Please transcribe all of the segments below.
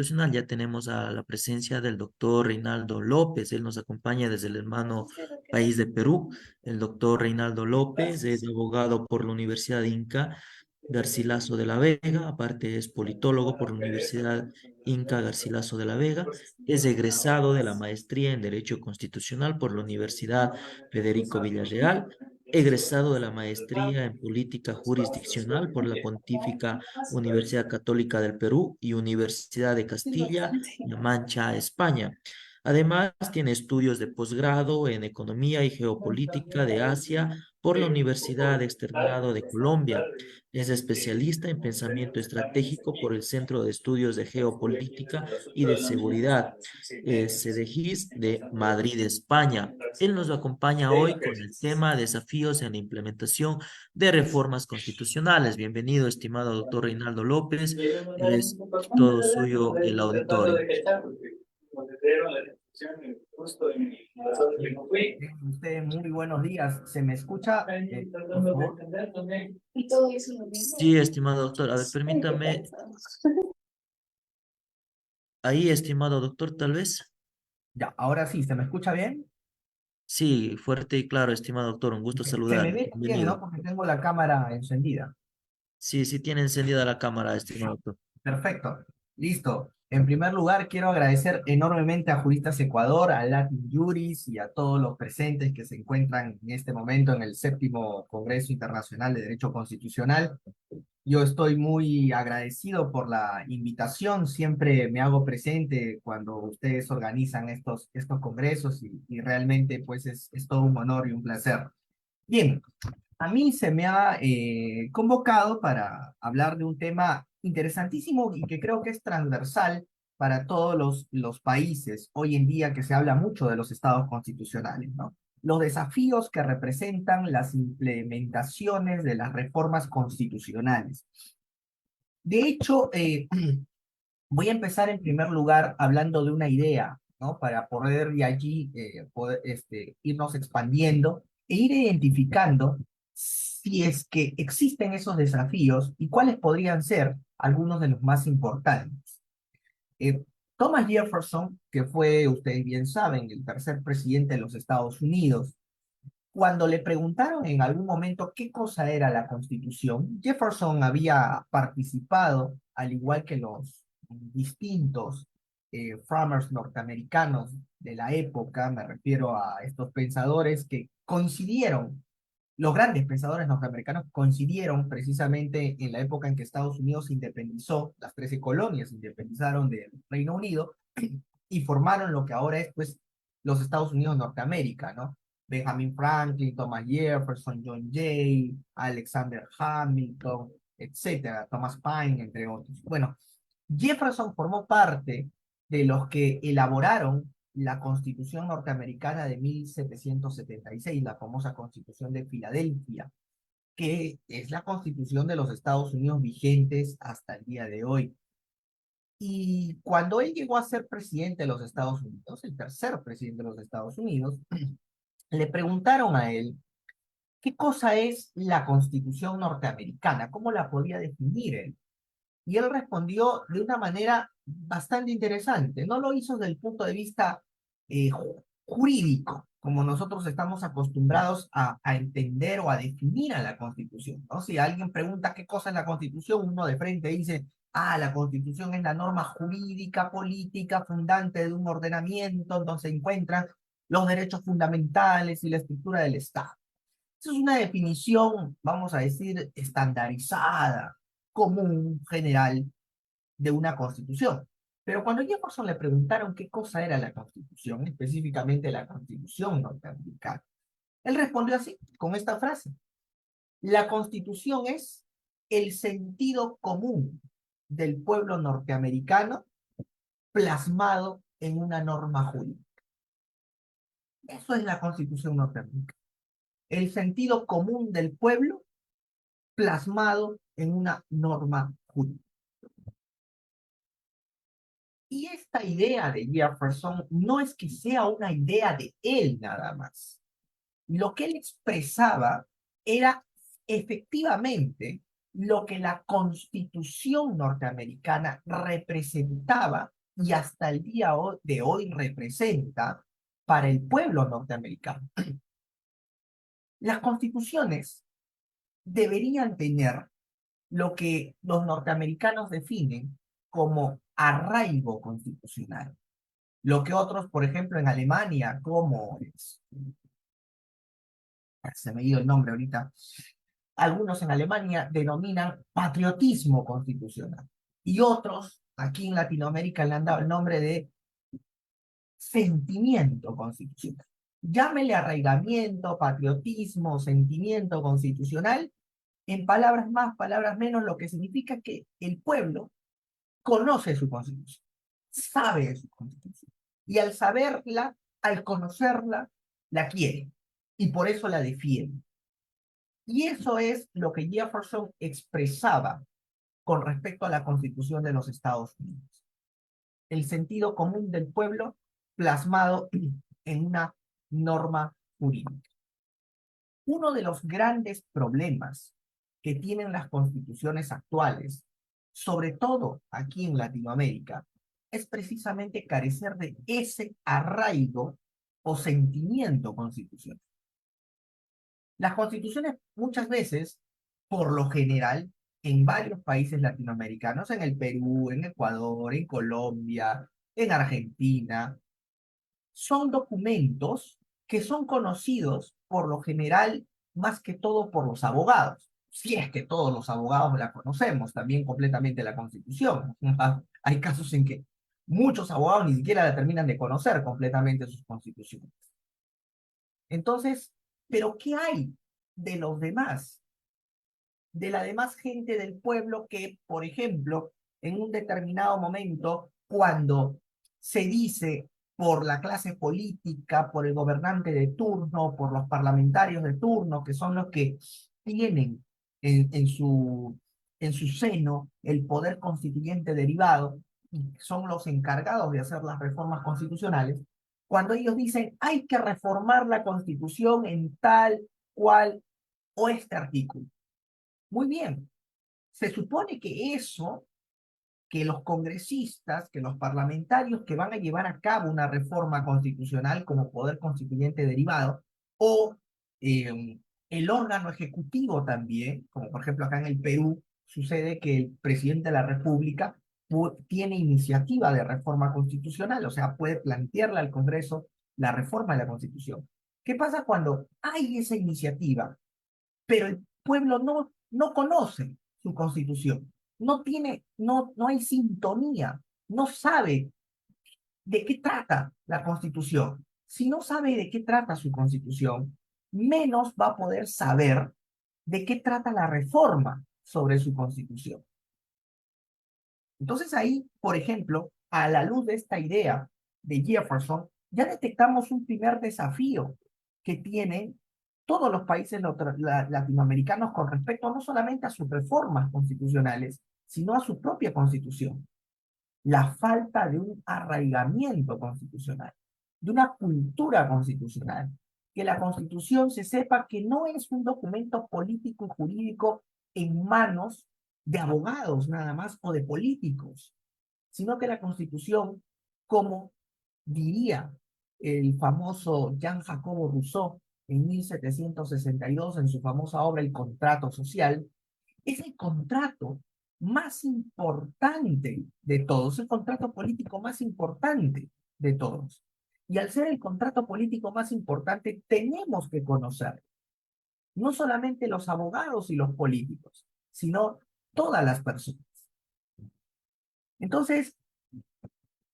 Constitucional. Ya tenemos a la presencia del doctor Reinaldo López. Él nos acompaña desde el hermano país de Perú. El doctor Reinaldo López es abogado por la Universidad Inca Garcilaso de la Vega, aparte es politólogo por la Universidad Inca Garcilaso de la Vega, es egresado de la maestría en Derecho Constitucional por la Universidad Federico Villarreal, egresado de la maestría en Política Jurisdiccional por la Pontífica Universidad Católica del Perú y Universidad de Castilla-La Mancha, España. Además, tiene estudios de posgrado en Economía y Geopolítica de Asia por la Universidad Externado de Colombia. Es especialista en pensamiento estratégico por el Centro de Estudios de Geopolítica y de Seguridad, CEDEGIS de Madrid, España. Él nos acompaña hoy con el tema Desafíos en la implementación de reformas constitucionales. Bienvenido, estimado doctor Reinaldo López. Es todo suyo el auditorio. Usted, muy buenos días. ¿Se me escucha? Por favor. Sí, estimado doctor. A ver, permítame. Ahí, estimado doctor, tal vez. Ya, ahora sí, ¿se me escucha bien? Sí, fuerte y claro, estimado doctor. Un gusto Se me saludarle. ve bien, ¿no? Bienvenido. Porque tengo la cámara encendida. Sí, sí tiene encendida la cámara, estimado doctor. Perfecto. Listo. En primer lugar, quiero agradecer enormemente a Juristas Ecuador, a Latin Juris y a todos los presentes que se encuentran en este momento en el séptimo Congreso Internacional de Derecho Constitucional. Yo estoy muy agradecido por la invitación, siempre me hago presente cuando ustedes organizan estos congresos y realmente pues es todo un honor y un placer. Bien, a mí se me ha convocado para hablar de un tema interesantísimo y que creo que es transversal para todos los países hoy en día que se habla mucho de los estados constitucionales, ¿no? Los desafíos que representan las implementaciones de las reformas constitucionales. De hecho, voy a empezar en primer lugar hablando de una idea, ¿no? Para poder de allí irnos expandiendo e ir identificando si es que existen esos desafíos y cuáles podrían ser algunos de los más importantes. Eh, Thomas Jefferson, que fue, ustedes bien saben, el tercer presidente de los Estados Unidos, cuando le preguntaron en algún momento qué cosa era la Constitución, Jefferson había participado, al igual que los distintos framers norteamericanos de la época, me refiero a estos pensadores que coincidieron, los grandes pensadores norteamericanos coincidieron precisamente en la época en que Estados Unidos se independizó, las 13 colonias se independizaron del Reino Unido y formaron lo que ahora es pues los Estados Unidos de Norteamérica, ¿no? Benjamin Franklin, Thomas Jefferson, John Jay, Alexander Hamilton, etcétera, Thomas Paine, entre otros. Bueno, Jefferson formó parte de los que elaboraron la Constitución norteamericana de 1776, la famosa Constitución de Filadelfia, que es la Constitución de los Estados Unidos vigentes hasta el día de hoy. Y cuando él llegó a ser presidente de los Estados Unidos, el tercer presidente de los Estados Unidos, le preguntaron a él qué cosa es la Constitución norteamericana, cómo la podía definir él. Y él respondió de una manera bastante interesante. No lo hizo desde el punto de vista jurídico, como nosotros estamos acostumbrados a entender o a definir a la Constitución, ¿no? Si alguien pregunta qué cosa es la Constitución, uno de frente dice, ah, la Constitución es la norma jurídica, política, fundante de un ordenamiento donde se encuentran los derechos fundamentales y la estructura del Estado. Esa es una definición, vamos a decir, estandarizada, común, general, de una constitución. Pero cuando a Jefferson le preguntaron qué cosa era la constitución, específicamente la constitución norteamericana, él respondió así, con esta frase: la constitución es el sentido común del pueblo norteamericano plasmado en una norma jurídica. Eso es la constitución norteamericana. El sentido común del pueblo plasmado en una norma jurídica. Y esta idea de Jefferson no es que sea una idea de él nada más. Lo que él expresaba era efectivamente lo que la Constitución norteamericana representaba y hasta el día de hoy representa para el pueblo norteamericano. Las constituciones deberían tener lo que los norteamericanos definen como arraigo constitucional. Lo que otros, por ejemplo, en Alemania, como se me dio el nombre ahorita, algunos en Alemania denominan patriotismo constitucional. Y otros, aquí en Latinoamérica, le han dado el nombre de sentimiento constitucional. Llámele arraigamiento, patriotismo, sentimiento constitucional, en palabras más, palabras menos, lo que significa que el pueblo conoce su constitución, sabe de su constitución. Y al saberla, al conocerla, la quiere. Y por eso la defiende. Y eso es lo que Jefferson expresaba con respecto a la Constitución de los Estados Unidos. El sentido común del pueblo plasmado en una norma jurídica. Uno de los grandes problemas que tienen las constituciones actuales, sobre todo aquí en Latinoamérica, es precisamente carecer de ese arraigo o sentimiento constitucional. Las constituciones muchas veces, por lo general, en varios países latinoamericanos, en el Perú, en Ecuador, en Colombia, en Argentina, son documentos que son conocidos por lo general más que todo por los abogados. Si es que todos los abogados la conocemos, también completamente la Constitución. Hay casos en que muchos abogados ni siquiera la terminan de conocer completamente sus constituciones. Entonces, ¿pero qué hay de los demás? De la demás gente del pueblo que, por ejemplo, en un determinado momento, cuando se dice por la clase política, por el gobernante de turno, por los parlamentarios de turno, que son los que tienen en su seno el poder constituyente derivado y son los encargados de hacer las reformas constitucionales, cuando ellos dicen hay que reformar la constitución en tal, cual o este artículo. Muy bien, se supone que eso, que los congresistas, que los parlamentarios que van a llevar a cabo una reforma constitucional como poder constituyente derivado, o el órgano ejecutivo también, como por ejemplo acá en el Perú, sucede que el presidente de la República tiene iniciativa de reforma constitucional, o sea, puede plantearle al Congreso la reforma de la Constitución. ¿Qué pasa cuando hay esa iniciativa, pero el pueblo no conoce su constitución, no hay sintonía, no sabe de qué trata la constitución? Si no sabe de qué trata su constitución, menos va a poder saber de qué trata la reforma sobre su constitución. Entonces ahí, por ejemplo, a la luz de esta idea de Jefferson, ya detectamos un primer desafío que tienen todos los países latinoamericanos con respecto no solamente a sus reformas constitucionales, sino a su propia constitución. La falta de un arraigamiento constitucional, de una cultura constitucional, que la Constitución se sepa que no es un documento político y jurídico en manos de abogados nada más o de políticos, sino que la Constitución, como diría el famoso Jean Jacobo Rousseau en 1762 en su famosa obra El contrato social, es el contrato más importante de todos, el contrato político más importante de todos. Y al ser el contrato político más importante, tenemos que conocer no solamente los abogados y los políticos, sino todas las personas. Entonces,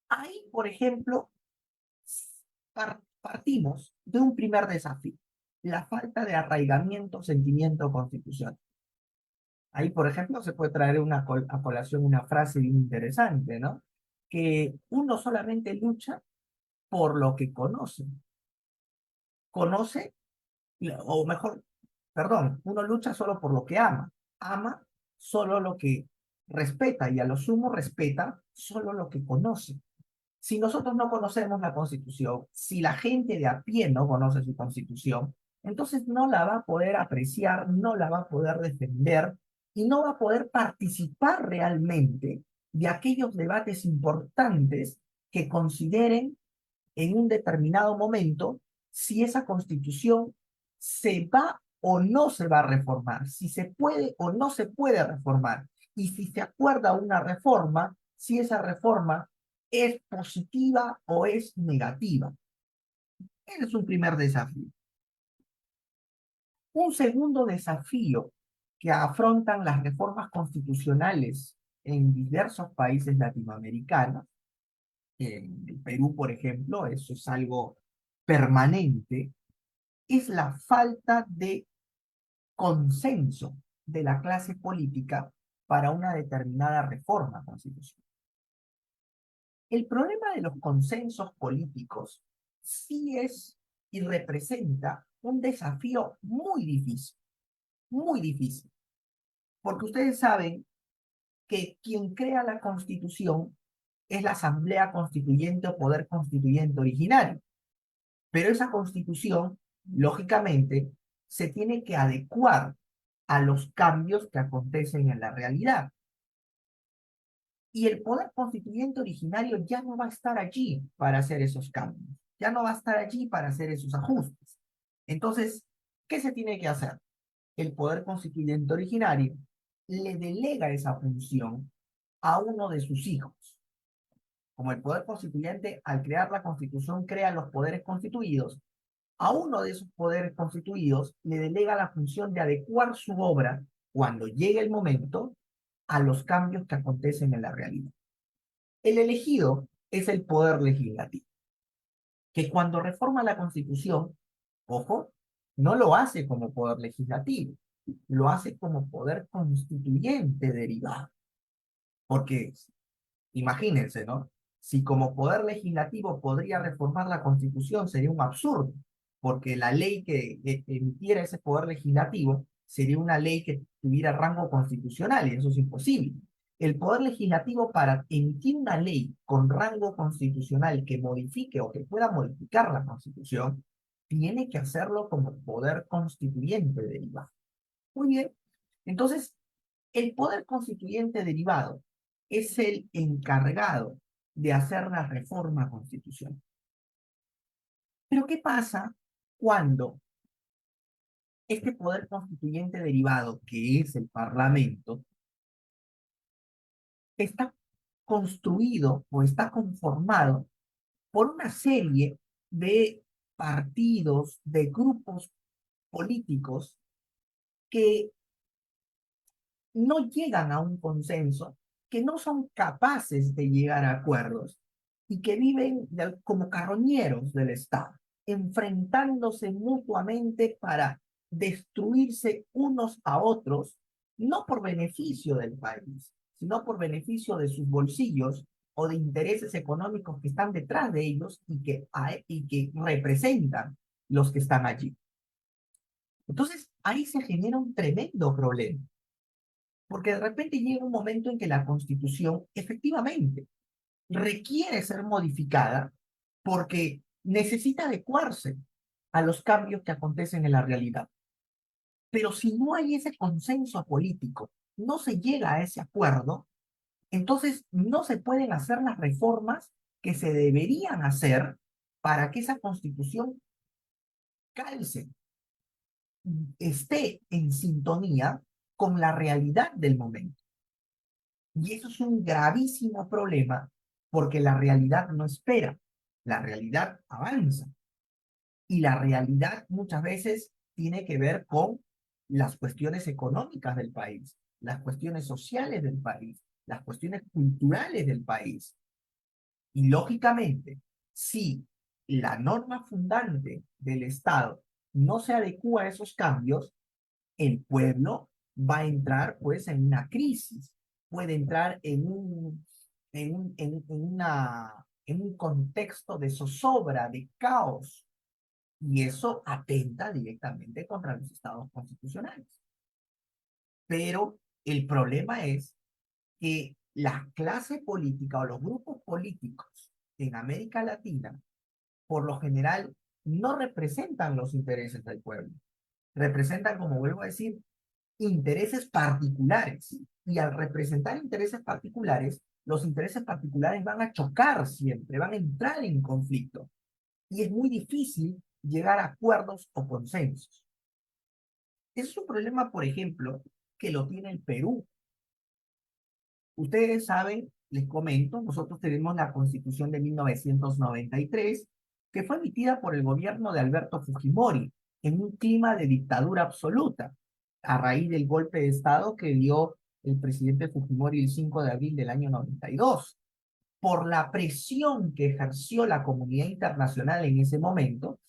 ahí, por ejemplo, partimos de un primer desafío, la falta de arraigamiento, sentimiento constitucional. Ahí, por ejemplo, se puede traer a colación una frase bien interesante, ¿no? Que uno solamente lucha por lo que conoce. Conoce, o mejor, perdón, uno lucha solo por lo que ama. Ama solo lo que respeta y a lo sumo respeta solo lo que conoce. Si nosotros no conocemos la Constitución, si la gente de a pie no conoce su Constitución, entonces no la va a poder apreciar, no la va a poder defender y no va a poder participar realmente de aquellos debates importantes que consideren en un determinado momento si esa constitución se va o no se va a reformar, si se puede o no se puede reformar, y si se acuerda una reforma, si esa reforma es positiva o es negativa. Ese es un primer desafío. Un segundo desafío que afrontan las reformas constitucionales en diversos países latinoamericanos, en el Perú, por ejemplo, eso es algo permanente, es la falta de consenso de la clase política para una determinada reforma constitucional. El problema de los consensos políticos sí es y representa un desafío muy difícil, porque ustedes saben que quien crea la Constitución es la Asamblea Constituyente o Poder Constituyente originario, pero esa Constitución, lógicamente, se tiene que adecuar a los cambios que acontecen en la realidad. Y el poder constituyente originario ya no va a estar allí para hacer esos cambios, ya no va a estar allí para hacer esos ajustes. Entonces, ¿qué se tiene que hacer? El poder constituyente originario le delega esa función a uno de sus hijos. Como el poder constituyente, al crear la constitución, crea los poderes constituidos, a uno de esos poderes constituidos le delega la función de adecuar su obra, cuando llegue el momento, a los cambios que acontecen en la realidad. El elegido es el poder legislativo, que cuando reforma la Constitución, ojo, no lo hace como poder legislativo, lo hace como poder constituyente derivado. Porque imagínense, ¿no? Si como poder legislativo podría reformar la Constitución, sería un absurdo, porque la ley que emitiera ese poder legislativo sería una ley que tuviera rango constitucional, y eso es imposible. El poder legislativo, para emitir una ley con rango constitucional que modifique o que pueda modificar la Constitución, tiene que hacerlo como poder constituyente derivado. Muy bien. Entonces, el poder constituyente derivado es el encargado de hacer la reforma constitucional. Pero ¿qué pasa cuando este poder constituyente derivado, que es el Parlamento, está construido o está conformado por una serie de partidos, de grupos políticos que no llegan a un consenso, que no son capaces de llegar a acuerdos y que viven como carroñeros del Estado, enfrentándose mutuamente para destruirse unos a otros, no por beneficio del país, sino por beneficio de sus bolsillos o de intereses económicos que están detrás de ellos y que representan los que están allí. Entonces, ahí se genera un tremendo problema, porque de repente llega un momento en que la Constitución efectivamente requiere ser modificada porque necesita adecuarse a los cambios que acontecen en la realidad. Pero si no hay ese consenso político, no se llega a ese acuerdo, entonces no se pueden hacer las reformas que se deberían hacer para que esa Constitución calce, esté en sintonía con la realidad del momento. Y eso es un gravísimo problema porque la realidad no espera, la realidad avanza. Y la realidad muchas veces tiene que ver con las cuestiones económicas del país, las cuestiones sociales del país, las cuestiones culturales del país. Y lógicamente, si la norma fundante del Estado no se adecua a esos cambios, el pueblo va a entrar pues en una crisis, puede entrar en un contexto de zozobra, de caos, y eso atenta directamente contra los estados constitucionales. Pero el problema es que la clase política o los grupos políticos en América Latina, por lo general, no representan los intereses del pueblo. Representan, como vuelvo a decir, intereses particulares. Y al representar intereses particulares, los intereses particulares van a chocar siempre, van a entrar en conflicto. Y es muy difícil llegar a acuerdos o consensos. Ese es un problema, por ejemplo, que lo tiene el Perú. Ustedes saben, les comento, nosotros tenemos la Constitución de 1993, que fue emitida por el gobierno de Alberto Fujimori, en un clima de dictadura absoluta, a raíz del golpe de Estado que dio el presidente Fujimori el 5 de abril del año 92. Por la presión que ejerció la comunidad internacional en ese momento,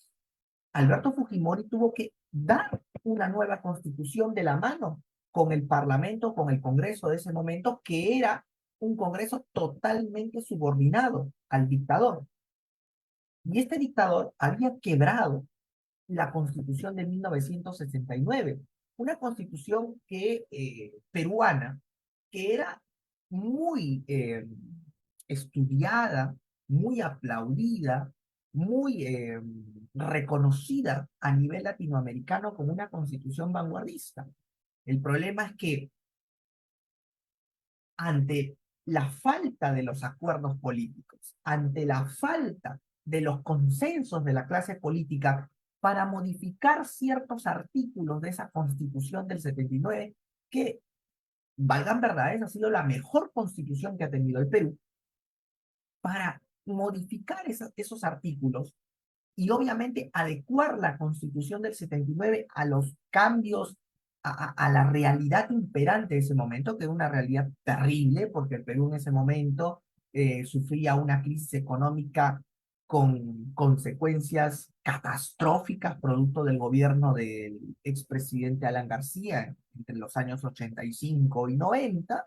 Alberto Fujimori tuvo que dar una nueva constitución de la mano con el Parlamento, con el Congreso de ese momento, que era un Congreso totalmente subordinado al dictador. Y este dictador había quebrado la constitución de 1969, una constitución peruana que era muy estudiada, muy aplaudida, muy reconocida a nivel latinoamericano como una constitución vanguardista. El problema es que ante la falta de los acuerdos políticos, ante la falta de los consensos de la clase política para modificar ciertos artículos de esa constitución del 79, que, valgan verdades, ha sido la mejor constitución que ha tenido el Perú, para modificar esos artículos y obviamente adecuar la constitución del 79 a los cambios, a la realidad imperante de ese momento, que era una realidad terrible, porque el Perú en ese momento sufría una crisis económica con consecuencias catastróficas, producto del gobierno del expresidente Alan García entre los años 85 y 90.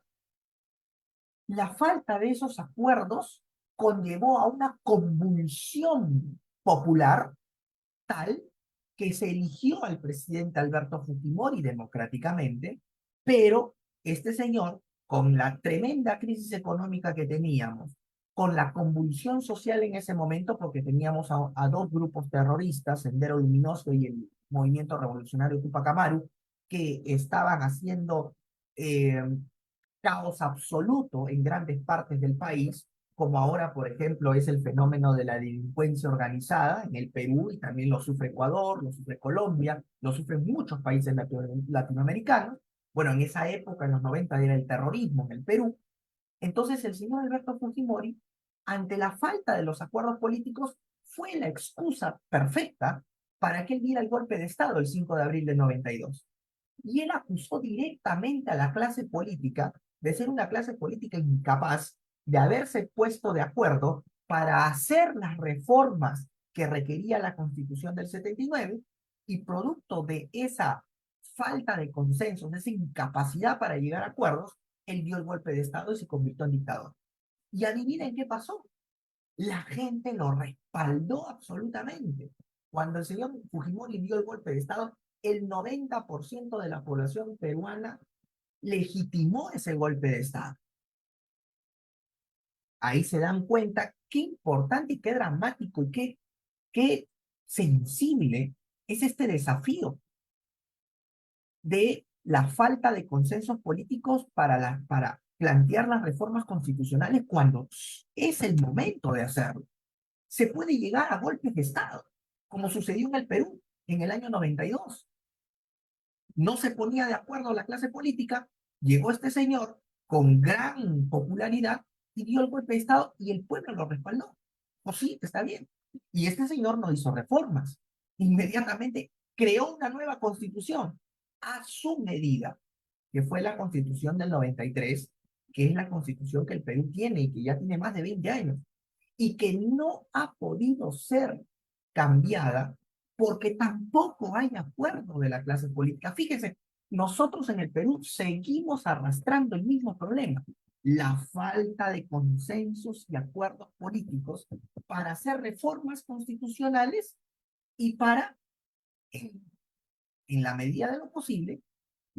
La falta de esos acuerdos conllevó a una convulsión popular tal que se eligió al presidente Alberto Fujimori democráticamente, pero este señor, con la tremenda crisis económica que teníamos, con la convulsión social en ese momento, porque teníamos a dos grupos terroristas, Sendero Luminoso y el Movimiento Revolucionario Tupac Amaru, que estaban haciendo eh, caos absoluto en grandes partes del país, como ahora, por ejemplo, es el fenómeno de la delincuencia organizada en el Perú y también lo sufre Ecuador, lo sufre Colombia, lo sufren muchos países latinoamericanos. Bueno, en esa época, en los 90, era el terrorismo en el Perú. Entonces, el señor Alberto Fujimori, ante la falta de los acuerdos políticos, fue la excusa perfecta para que él diera el golpe de Estado el 5 de abril del 92. Y él acusó directamente a la clase política de ser una clase política incapaz de haberse puesto de acuerdo para hacer las reformas que requería la Constitución del 79 y producto de esa falta de consenso, de esa incapacidad para llegar a acuerdos, él dio el golpe de Estado y se convirtió en dictador. Y adivinen qué pasó. La gente lo respaldó absolutamente. Cuando el señor Fujimori dio el golpe de Estado, el 90% de la población peruana legitimó ese golpe de Estado. Ahí se dan cuenta qué importante y qué dramático y qué sensible es este desafío de la falta de consensos políticos para plantear las reformas constitucionales cuando es el momento de hacerlo. Se puede llegar a golpes de Estado, como sucedió en el Perú en el año 92. No se ponía de acuerdo la clase política, llegó este señor con gran popularidad y dio el golpe de Estado y el pueblo lo respaldó. Pues sí, está bien. Y este señor no hizo reformas. Inmediatamente creó una nueva constitución a su medida, que fue la constitución del 93, que es la constitución que el Perú tiene y que ya tiene más de 20 años y que no ha podido ser cambiada porque tampoco hay acuerdo de la clase política. Fíjese, nosotros en el Perú seguimos arrastrando el mismo problema, la falta de consensos y acuerdos políticos para hacer reformas constitucionales y para, en, en la medida de lo posible,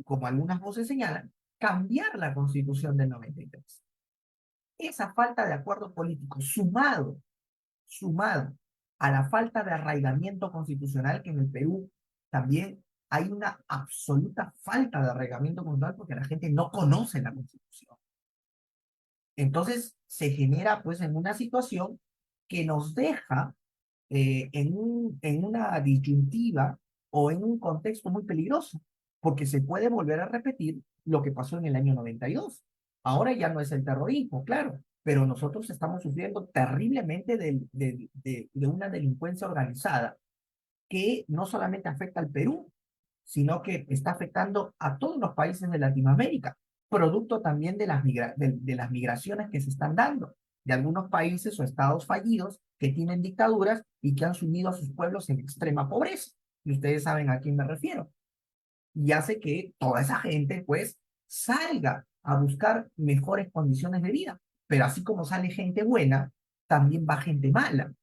como algunas voces señalan, cambiar la constitución del 93. Esa falta de acuerdo político sumado a la falta de arraigamiento constitucional que en el Perú también hay una absoluta falta de arraigamiento cultural porque la gente no conoce la Constitución. Entonces se genera pues en una situación que nos deja en una disyuntiva o en un contexto muy peligroso, porque se puede volver a repetir lo que pasó en el año 92. Ahora ya no es el terrorismo, claro, pero nosotros estamos sufriendo terriblemente de una delincuencia organizada que no solamente afecta al Perú, sino que está afectando a todos los países de Latinoamérica, producto también de las migraciones que se están dando, de algunos países o estados fallidos que tienen dictaduras y que han sumido a sus pueblos en extrema pobreza. Y ustedes saben a quién me refiero. Y hace que toda esa gente, pues, salga a buscar mejores condiciones de vida. Pero así como sale gente buena, también va gente mala.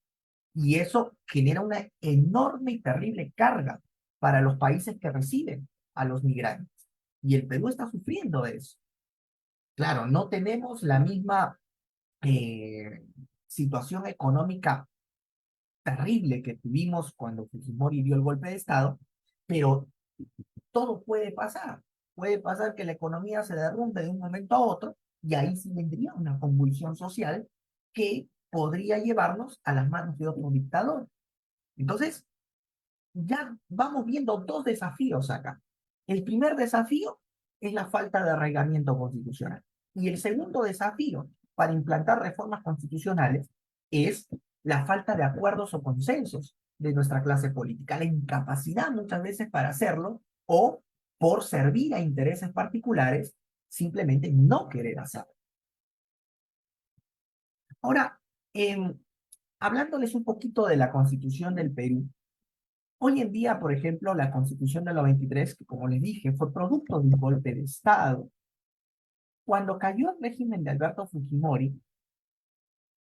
Y eso genera una enorme y terrible carga para los países que reciben a los migrantes. Y el Perú está sufriendo de eso. Claro, no tenemos la misma eh, situación económica terrible que tuvimos cuando Fujimori dio el golpe de Estado, pero todo puede pasar. Puede pasar que la economía se derrumbe de un momento a otro y ahí sí vendría una convulsión social que podría llevarnos a las manos de otro dictador. Entonces, ya vamos viendo dos desafíos acá. El primer desafío es la falta de arraigamiento constitucional. Y el segundo desafío para implantar reformas constitucionales es la falta de acuerdos o consensos de nuestra clase política, la incapacidad muchas veces para hacerlo o por servir a intereses particulares, simplemente no querer hacerlo. Ahora, hablándoles un poquito de la Constitución del Perú, hoy en día, por ejemplo, la Constitución del 93, que como les dije, fue producto de un golpe de Estado. Cuando cayó el régimen de Alberto Fujimori,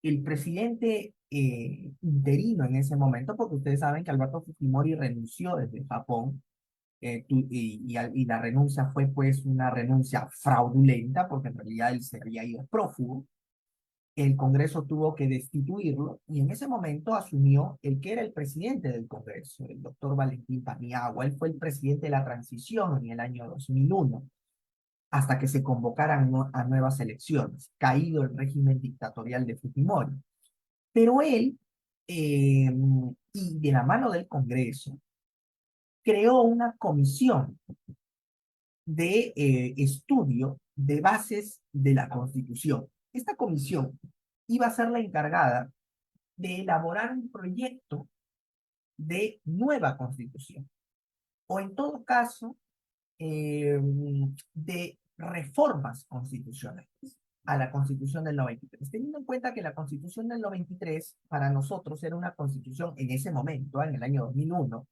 el presidente interino en ese momento, porque ustedes saben que Alberto Fujimori renunció desde Japón, y la renuncia fue pues una renuncia fraudulenta, porque en realidad él se había ido prófugo. El Congreso tuvo que destituirlo y en ese momento asumió el que era el presidente del Congreso, el doctor Valentín Paniagua. Él fue el presidente de la transición en el año 2001, hasta que se convocaran a nuevas elecciones, caído el régimen dictatorial de Fujimori. Pero él, y de la mano del Congreso, creó una comisión de estudio de bases de la Constitución. Esta comisión iba a ser la encargada de elaborar un proyecto de nueva constitución, o en todo caso, de reformas constitucionales a la constitución del 93, teniendo en cuenta que la constitución del 93 para nosotros era una constitución en ese momento, en el año 2001,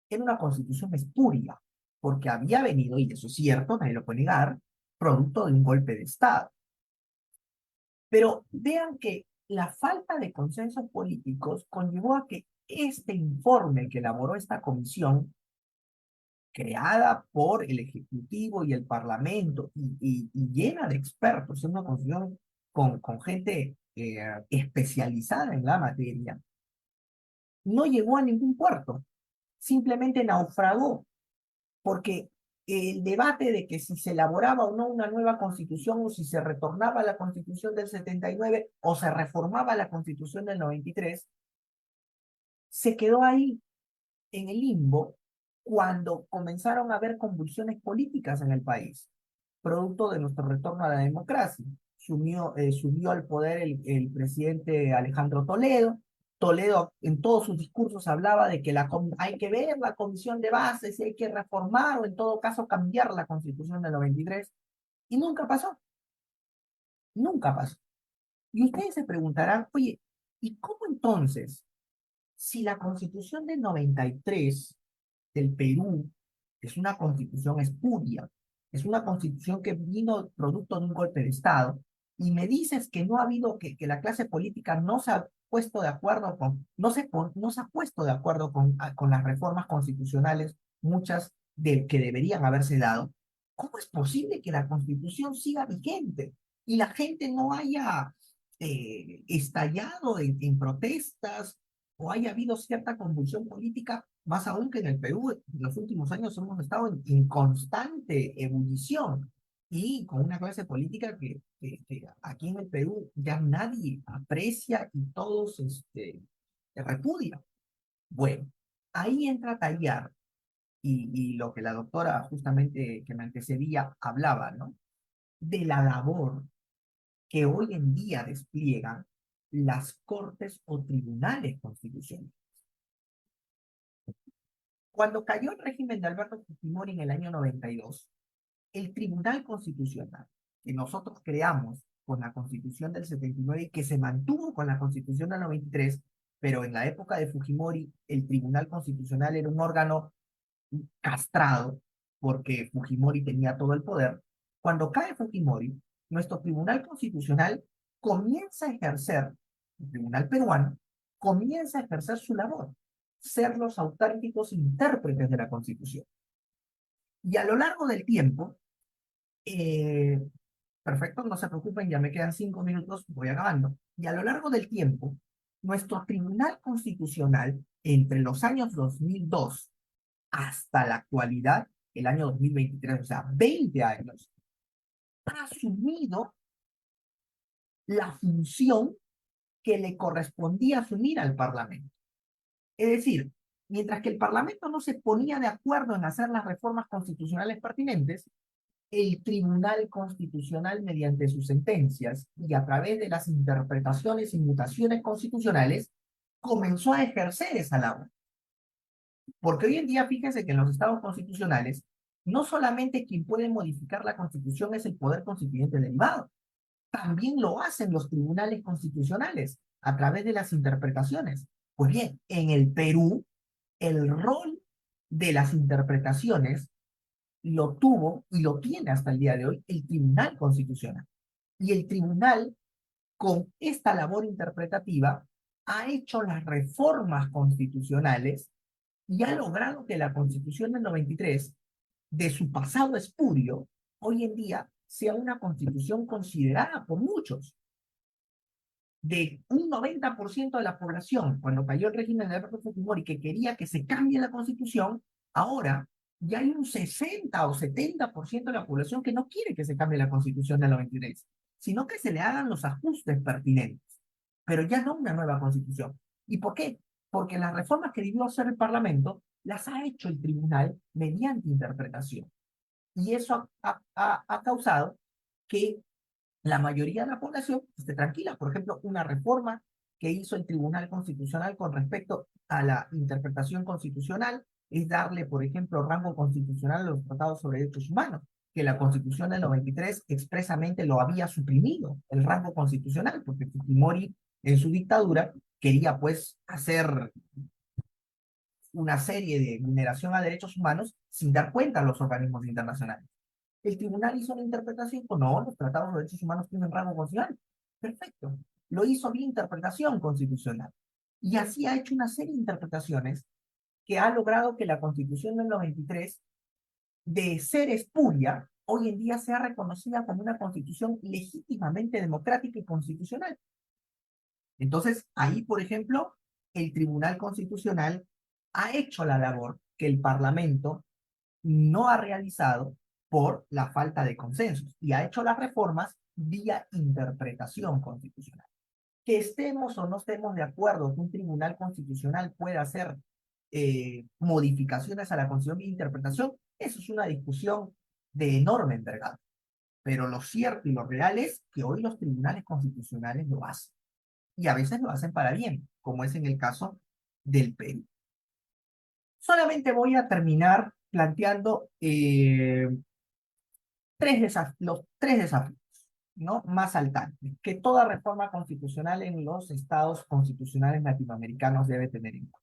era una constitución espuria, porque había venido, y eso es cierto, nadie lo puede negar, producto de un golpe de Estado. Pero vean que la falta de consensos políticos conllevó a que este informe que elaboró esta comisión, creada por el Ejecutivo y el Parlamento, y llena de expertos, es una comisión con gente especializada en la materia, no llegó a ningún puerto, simplemente naufragó, porque el debate de que si se elaboraba o no una nueva constitución o si se retornaba a la constitución del 79 o se reformaba la constitución del 93, se quedó ahí en el limbo cuando comenzaron a haber convulsiones políticas en el país, producto de nuestro retorno a la democracia. Subió al poder el presidente Alejandro Toledo. Toledo en todos sus discursos hablaba de que hay que ver la comisión de bases, y hay que reformar o en todo caso cambiar la constitución del 93. Y nunca pasó, nunca pasó. Y ustedes se preguntarán, oye, ¿y cómo entonces, si la constitución del 93 del Perú es una constitución espuria, es una constitución que vino producto de un golpe de Estado, y me dices que no ha habido, que la clase política no se ha puesto de acuerdo no se ha puesto de acuerdo con las reformas constitucionales, muchas que deberían haberse dado? ¿Cómo es posible que la constitución siga vigente y la gente no haya estallado en protestas? o haya habido cierta convulsión política, más aún que en el Perú, en los últimos años hemos estado en constante ebullición y con una clase política que aquí en el Perú ya nadie aprecia y todos repudian. Bueno, ahí entra Tallar y lo que la doctora justamente que me antecedía hablaba, ¿no? De la labor que hoy en día despliegan las cortes o tribunales constitucionales. Cuando cayó el régimen de Alberto Fujimori en el año 92, el Tribunal Constitucional, que nosotros creamos con la Constitución del 79 y que se mantuvo con la Constitución del 93, pero en la época de Fujimori el Tribunal Constitucional era un órgano castrado porque Fujimori tenía todo el poder. Cuando cae Fujimori, nuestro Tribunal Constitucional comienza a ejercer, el Tribunal peruano, comienza a ejercer su labor, ser los auténticos intérpretes de la Constitución. Y a lo largo del tiempo, eh, perfecto, no se preocupen, ya me quedan 5 minutos, voy acabando. Y a lo largo del tiempo, nuestro Tribunal Constitucional, entre los años 2002 hasta la actualidad, el año 2023, o sea, 20 años, ha asumido la función que le correspondía asumir al Parlamento. Es decir, mientras que el Parlamento no se ponía de acuerdo en hacer las reformas constitucionales pertinentes, el Tribunal Constitucional, mediante sus sentencias y a través de las interpretaciones y mutaciones constitucionales, comenzó a ejercer esa labor. Porque hoy en día, fíjense que en los estados constitucionales, no solamente quien puede modificar la constitución es el poder constituyente derivado, también lo hacen los tribunales constitucionales a través de las interpretaciones. Pues bien, en el Perú, el rol de las interpretaciones lo tuvo y lo tiene hasta el día de hoy el Tribunal Constitucional. Y el tribunal, con esta labor interpretativa, ha hecho las reformas constitucionales y ha logrado que la Constitución del 93, de su pasado espurio, hoy en día sea una constitución considerada por muchos. De un 90% de la población, cuando cayó el régimen de Alberto Fujimori, que quería que se cambie la constitución, ahora ya hay un 60 o 70% de la población que no quiere que se cambie la constitución del 93, sino que se le hagan los ajustes pertinentes, pero ya no una nueva constitución. ¿Y por qué? Porque las reformas que debió hacer el Parlamento las ha hecho el tribunal mediante interpretación. Y eso ha causado que la mayoría de la población esté tranquila. Por ejemplo, una reforma que hizo el Tribunal Constitucional con respecto a la interpretación constitucional es darle, por ejemplo, rango constitucional a los tratados sobre derechos humanos, que la Constitución del 93 expresamente lo había suprimido, el rango constitucional, porque Fujimori en su dictadura quería pues hacer una serie de vulneración a derechos humanos sin dar cuenta a los organismos internacionales. El tribunal hizo una interpretación, pues no, los tratados de derechos humanos tienen rango constitucional. Perfecto. Lo hizo vía interpretación constitucional. Y así ha hecho una serie de interpretaciones que ha logrado que la Constitución del 93, de ser espuria, hoy en día sea reconocida como una constitución legítimamente democrática y constitucional. Entonces, ahí, por ejemplo, el Tribunal Constitucional ha hecho la labor que el Parlamento no ha realizado por la falta de consensos y ha hecho las reformas vía interpretación constitucional. Que estemos o no estemos de acuerdo que un tribunal constitucional pueda hacer modificaciones a la constitución vía interpretación, eso es una discusión de enorme envergadura. Pero lo cierto y lo real es que hoy los tribunales constitucionales lo hacen. Y a veces lo hacen para bien, como es en el caso del Perú. Solamente voy a terminar planteando los tres desafíos, ¿no? Más saltantes, que toda reforma constitucional en los estados constitucionales latinoamericanos debe tener en cuenta.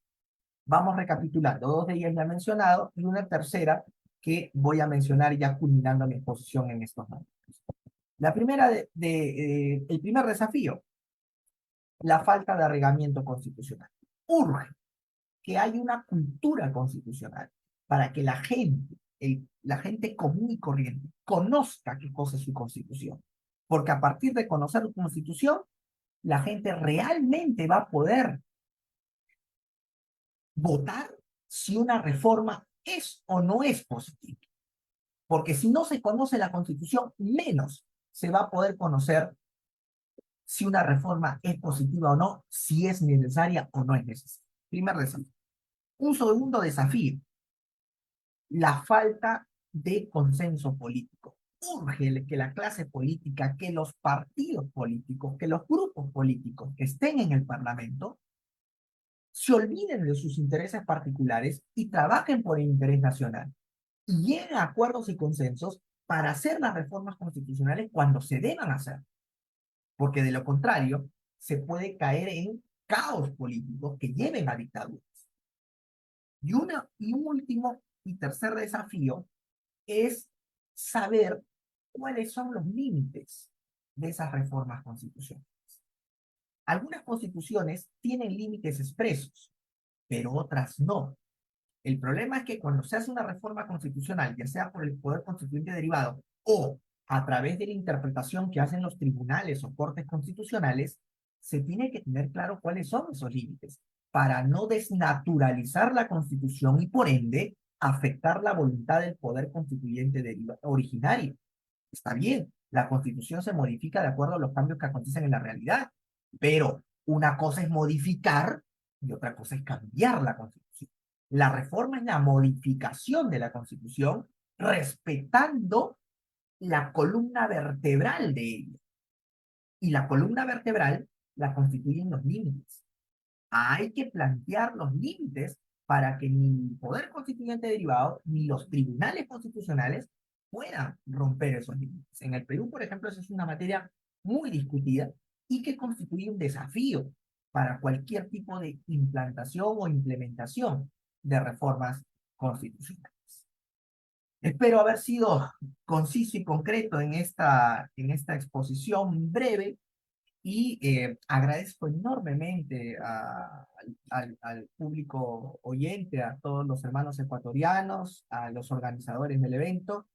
Vamos recapitulando, dos de ellas ya he mencionado y una tercera que voy a mencionar ya culminando mi exposición en estos momentos. La primera el primer desafío, la falta de arraigamiento constitucional. Urge que haya una cultura constitucional para que la gente común y corriente, conozca qué cosa es su constitución. Porque a partir de conocer su constitución, la gente realmente va a poder votar si una reforma es o no es positiva. Porque si no se conoce la Constitución, menos se va a poder conocer si una reforma es positiva o no, si es necesaria o no es necesaria. Primer desafío. Un segundo desafío, la falta de consenso político. Urge que la clase política, que los partidos políticos, que los grupos políticos que estén en el Parlamento se olviden de sus intereses particulares y trabajen por el interés nacional y lleguen a acuerdos y consensos para hacer las reformas constitucionales cuando se deban hacer, porque de lo contrario se puede caer en caos políticos que lleven a dictaduras. Y un último y tercer desafío es saber cuáles son los límites de esas reformas constitucionales. Algunas constituciones tienen límites expresos, pero otras no. El problema es que cuando se hace una reforma constitucional, ya sea por el poder constituyente derivado o a través de la interpretación que hacen los tribunales o cortes constitucionales, se tiene que tener claro cuáles son esos límites para no desnaturalizar la Constitución y por ende afectar la voluntad del poder constituyente originario. Está bien, la Constitución se modifica de acuerdo a los cambios que acontecen en la realidad, pero una cosa es modificar y otra cosa es cambiar la Constitución. La reforma es la modificación de la Constitución respetando la columna vertebral de ella. Y la columna vertebral la constituyen los límites. Hay que plantear los límites para que ni el poder constituyente derivado ni los tribunales constitucionales puedan romper esos límites. En el Perú, por ejemplo, esa es una materia muy discutida y que constituye un desafío para cualquier tipo de implantación o implementación de reformas constitucionales. Espero haber sido conciso y concreto en esta exposición breve y agradezco enormemente al público oyente, a todos los hermanos ecuatorianos, a los organizadores del evento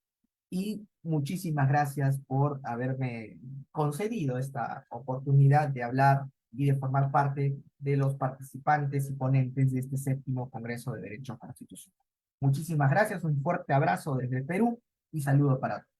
y muchísimas gracias por haberme concedido esta oportunidad de hablar y de formar parte de los participantes y ponentes de este séptimo Congreso de Derecho Constitucional. Muchísimas gracias, un fuerte abrazo desde Perú y saludo para todos.